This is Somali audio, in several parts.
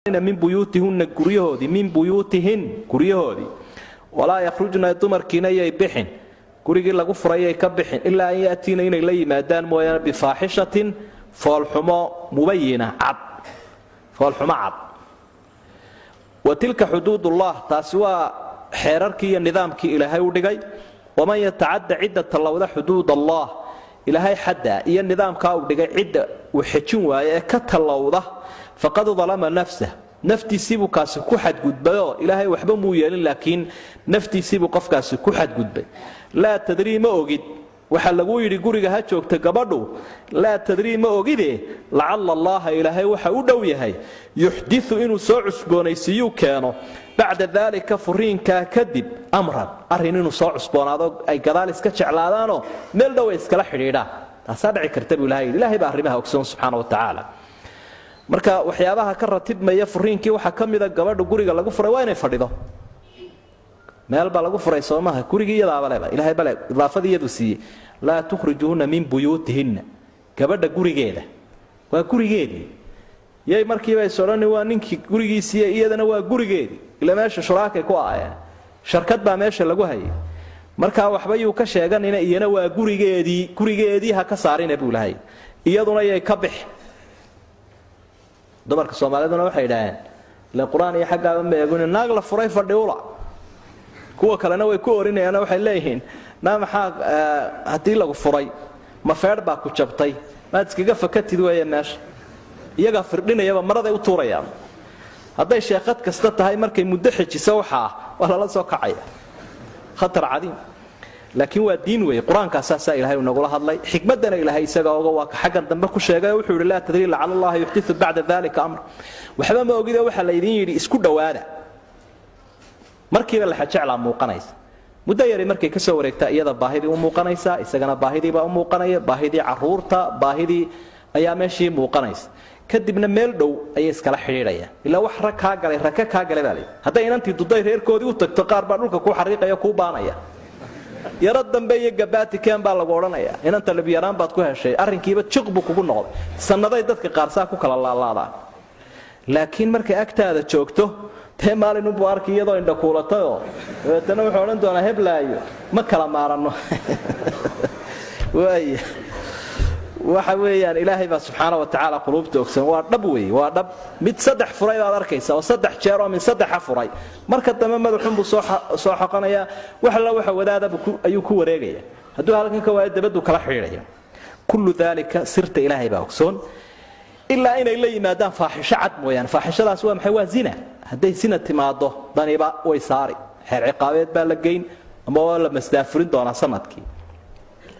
من بيوتهن قريهودي من بيوتهن قريهودي ولا يخرجن دمركين يبحن قريغي لغو فريي كبحن الا ان ياتين الى لي مادان مويان بفاحشه فالحما مبينه عد فالحما عد وتلك حدود الله تاسوا حيرركي نظامكي الهي ودغاي ومن يتعدى عده الله حدود الله الهي حدا iyo nidaamka uu dhigay cid uu xijin waaye ka talawda faqad zalama nafsuhu naftiisibu kaas ku xadgudbayo ilaahay waxba muu yeelin laakiin naftiisibu qofkaas ku xadgudbay la tadri ma ogid waxa lagu yiri guriga ha joogta gabadhu la tadri ma ogide la'alla allah ilaahay waxa uu dhow yahay yuhdithu inuu soo cusboonaysiyo keeno بعد ذلك فرينكا كدب امرا ارينو سو عسبونادو اي غدال اسكا جعلادانو مeel dhow iskala xiriira taasa dhici karta ilaahay baa arrimaha ogsoon subhanahu wa ta'ala marka waxyaabaha ka ratibmaya furiinkii waxa kamida gabadha guriga lagu furay waa inay fadhido meel baa lagu furay Soomaha gurigii yadaaba leeba ilaahay bale idaafadiyadu si la tukhrijuuna min buyutihinna gabadha gurigeeda waa gurigeedii yay markii bay soorani waa ninkii gurigiisa iyadana waa gurigeedii ila meesha shuraaka ku aayeen shirkad baa meesha lagu hayay marka waxba uu ka sheegan in iyana waa gurigeedii ha ka saarina buu lahay iyaduna yay ka bix dumarka Soomaaliyeedna waxay yiraahdeen la quraan iyo xagga ma eegun naag la furay fadhiwla kuwa kalena way ku orinayaan waxay leeyihiin maxaa hadii lagu furay ma feer baa ku jabtay ma iskaga fakatid weeye meesha iyaga firdhinayaba marada u tuurayaan haday sheekad kasta tahay markay muddo xijiso waxa wala la soo kacaya khatar cadiim laakiin waa diin weey quraanka asaasa ilaahay uu nagu la hadlay xikmadana ilaahay isaga oo waa ka xagan dambe ku sheegay wuxuu yiri la tadri la allah yuhdithu ba'da dhalika amr waxba ma ogida waxa la idin yiri isku dhawaada markii la xajacla muuqanaysa muddo yar markay ka soo wareegta iyada baahidii u muuqanaysa isagana baahidii baa u muuqanaya baahidii caruurta baahidii ayaa meeshii muuqanaysa kadibna meel dhow ay iskala xiriirayaan ila wax raka ka galay baa haday inantii duday reerkoodii u tagto qaar baa dhulka ku xariiqaya ku baanaya yarad dambe iyo gabaati keen baa lagu oranaya inanta labiyaraan baad ku heshay arrinkiiba jiqbu kugu noqday sanaday dadka qaarsaa ku kala laalaada laakiin markay agtaada joogto tee maalin uu arki iyadoo indha kuulatayo tan wuxuu oran doonaa heblaayo ma kala maarano way waxa weeyaan ilaahay baa subhanahu wa ta'ala qulubta ogsan waa dhab weey waa dhab mid saddex furay baad arkaysaa oo saddex jeer oo min saddex furay marka dambe madaxun buu soo xaqanaya waxa wadaada ayuu ku wareegaya haduu halkan ka waa dabadu kala xiriiraya kullu dhalika sirta ilaahay baa ogsoon illa inay la yimaadaan faahisha cad mooyaan faahishadaas waa maxay waa zina haday zina timaado daniba way saari xeer ciqaabeed baa la geyn ama waa la masdaafurin doona sanadkii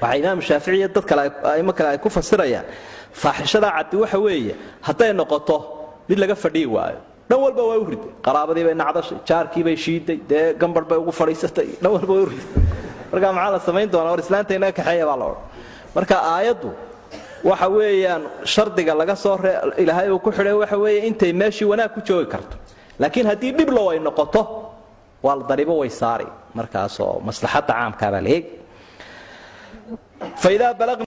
waxa imaam Shaafici dad kale ay ku fasirayaan faahishada cad waxa weeye haday noqoto mid laga fadhiyo waayo dhan walba way u riday qaraabadii bay nacdashay jaarkii bay shiiday de gambar bay ugu fariisatay dhan walba way u riday marka maxaa la sameyn doonaa war islaantayna ka xeeya baa la oran marka aayadu waxa weeyaan shardiga laga soo ilaahay uu ku xidhay waxa weeye intay meeshii wanaag ku joogi karto laakiin hadii dib loo ay noqoto wal daribo way saari markaas oo maslaxada caamka baa leeg فإذا بلغنا